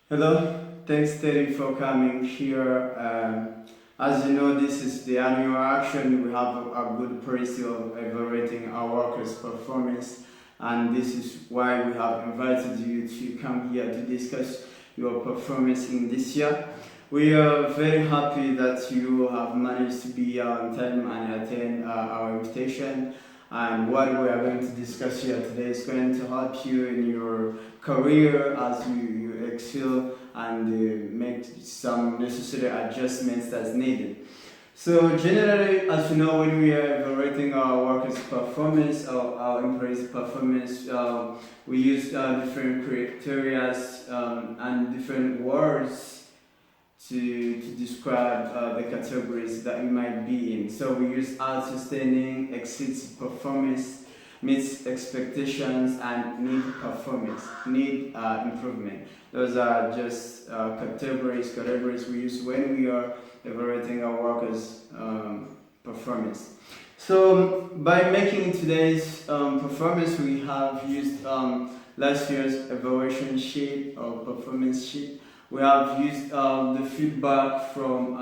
Hello, thanks Terry for coming here. As you know, this is the annual action. We have a good policy of evaluating our workers' performance, and this is why we have invited you to come here to discuss your performance in this year. We are very happy that you have managed to be on time and attend our invitation. And what we are going to discuss here today is going to help you in your career as you excel and make some necessary adjustments that's needed. So generally, as you know, when we are evaluating our workers' performance or our employees' performance, we use different criteria and different words to describe the categories that you might be in. So we use outstanding, exceeds performance, meets expectations, and need improvement. Those are just categories we use when we are evaluating our workers' performance. So by making today's performance, we have used last year's evaluation sheet or performance sheet. We have used the feedback from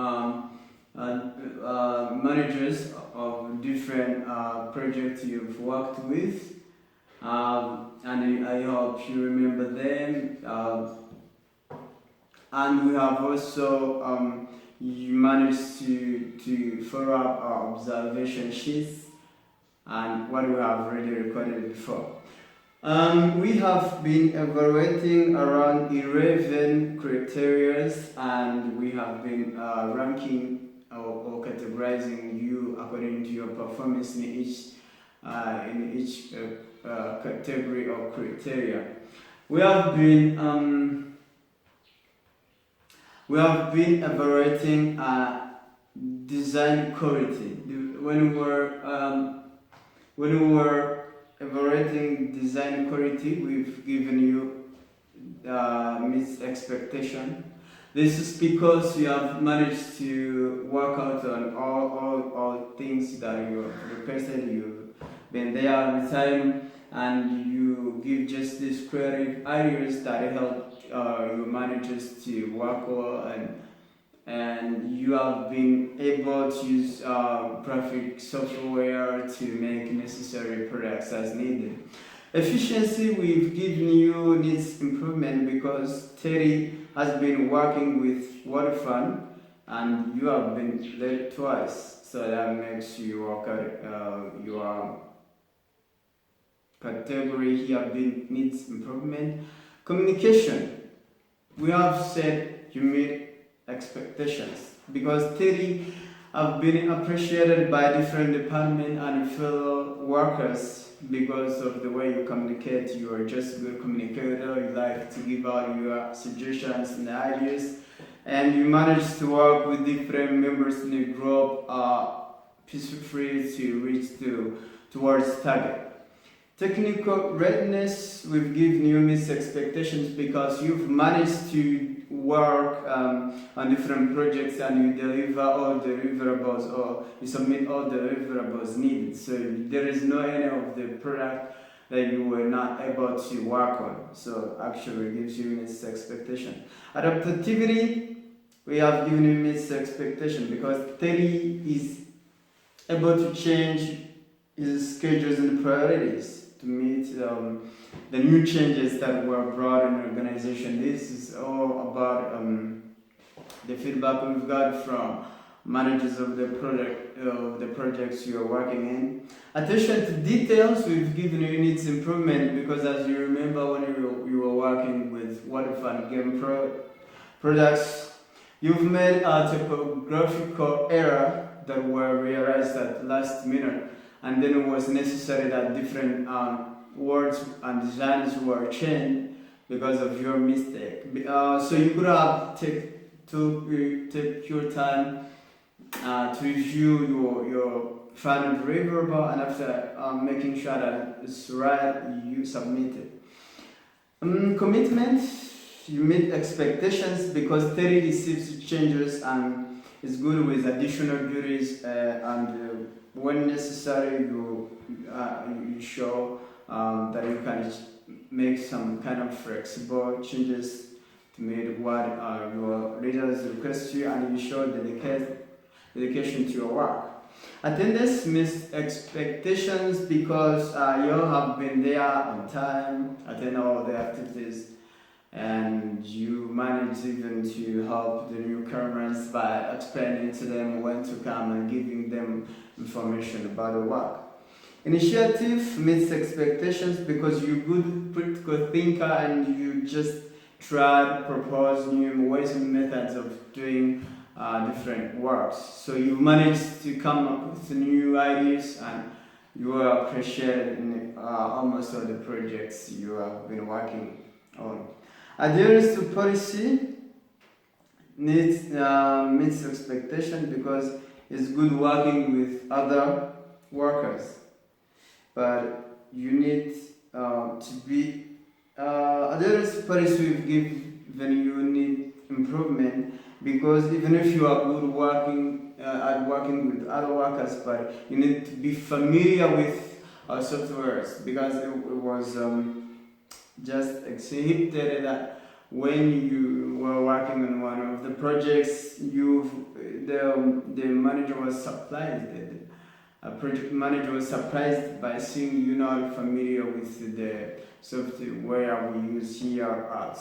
managers of different projects you've worked with, and I hope you remember them. And we have also you managed to follow up our observation sheets and what we have already recorded before. We have been evaluating around 11 criteria, and we have been ranking or categorizing you according to your performance in each category or criteria. We have been evaluating design quality. When we were evaluating design quality, we've given you meets expectation. This is because you have managed to work out on all things that you have requested. You've been there on time, and you give just these query areas that help your managers to work well, and you have been able to use graphic software to make necessary products as needed. Efficiency, we've given you needs improvement because Terry has been working with Waterfront and you have been late twice, so that makes your category here been needs improvement. Communication, we have said you meet expectations because Terry have been appreciated by different department and fellow workers because of the way you communicate. You are just a good communicator. You like to give out your suggestions and ideas, and you manage to work with different members in the group peacefully to reach towards target. Technical readiness, we've given you missed expectations because you've managed to work on different projects and you deliver all the deliverables or you submit all the deliverables needed. So there is no any of the product that you were not able to work on. So actually it gives you missed expectation. Adaptivity, we have given you missed expectation because Terry is able to change his schedules and priorities to meet the new changes that were brought in the organization. This is all about the feedback we've got from managers of the projects you are working in. Attention to details, we've given you needs improvement because as you remember when you were working with Waterfront Game products, you've made a typographical error that were realized at last minute, and then it was necessary that different words and designs were changed because of your mistake. So you could have take your time to review your final deliverable, and after making sure that it's right, you submit it. Commitment, you meet expectations because Terry receives changes and is good with additional duties and when necessary you show that you can make some kind of flexible changes to made what your leaders request you, and you show dedication to your work. Attendance meets expectations because you have been there on time, attend all the activities, and you manage even to help the newcomers by explaining to them when to come and giving them information about the work. Initiative meets expectations because you're good critical thinker and you just try to propose new ways and methods of doing different works. So you managed to come up with new ideas and you are appreciated in almost all the projects you have been working on. Adherence to policy meets expectation because it's good working with other workers. But you need to be adherence to policy will give you need improvement because even if you are good working at working with other workers, but you need to be familiar with softwares because it was just exhibited that when you were working on one of the projects, the manager was surprised. A project manager was surprised by seeing you not familiar with the software we use here at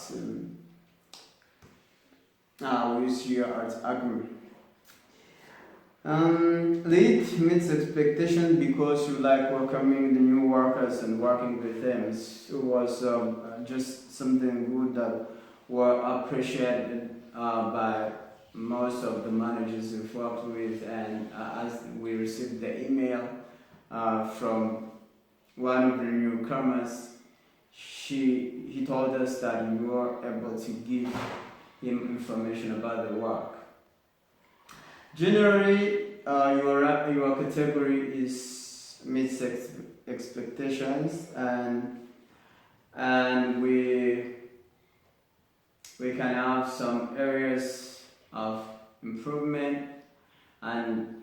Agri. Lead meets expectation because you like welcoming the new workers and working with them. It was just something good that were appreciated by most of the managers we've worked with, and as we received the email from one of the newcomers, he told us that we were able to give him information about the work. Generally, your category meets expectations, and we can have some areas of improvement and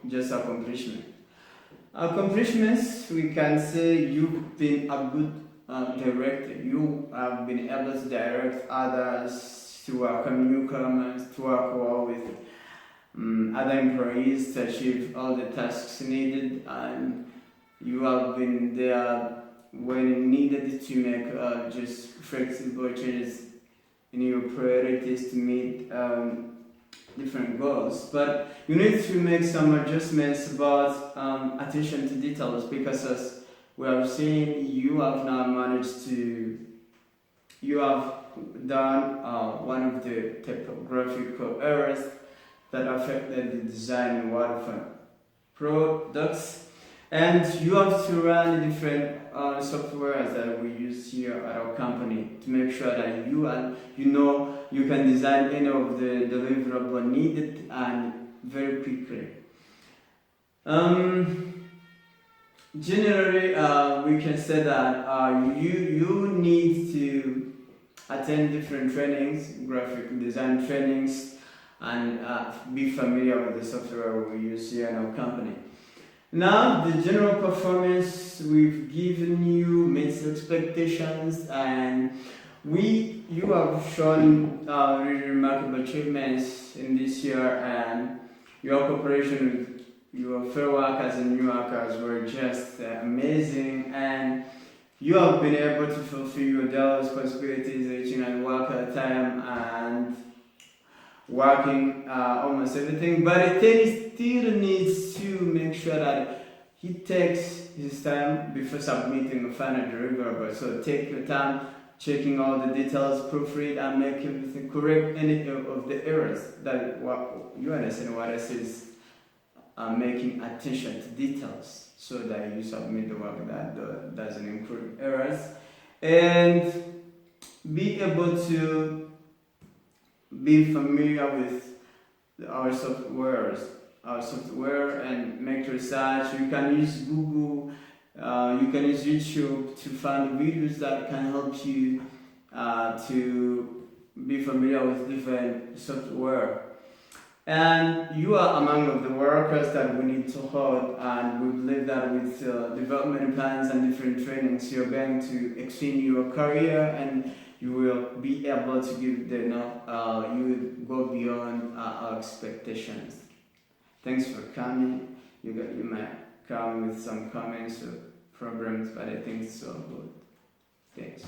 just accomplishment. Accomplishments, we can say you've been a good director. You have been able to direct others to work on newcomers, to work well with other employees to achieve all the tasks needed, and you have been there when needed to make just flexible changes in your priorities to meet different goals. But you need to make some adjustments about attention to details because as we have seen, you have now managed to, you have done one of the typographical errors that affected the design and waterfront products, and you have to run the different softwares that we use here at our company to make sure that you can design any of the deliverable needed and very quickly. Generally, we can say that you need to attend different trainings, graphic design trainings, and be familiar with the software we use here in our company. Now, the general performance we've given you meets expectations, and you have shown really remarkable achievements in this year, and your cooperation with your fellow workers and new workers were just amazing, and you have been able to fulfill your daily responsibilities, reaching and work at a time and working almost everything, but it still needs to make sure that he takes his time before submitting a final deliverable. So take your time checking all the details, proofread, and make everything correct. Any of the errors that you understand what I say is making attention to details so that you submit the work that doesn't include errors, and be able to be familiar with our software and make research. You can use Google, you can use YouTube to find videos that can help you to be familiar with different software. And you are among of the workers that we need to hold, and we believe that with development plans and different trainings, you're going to extend your career and you will be able to give the you will go beyond our expectations. Thanks for coming. You might come with some comments or problems, but I think it's all good. Thanks.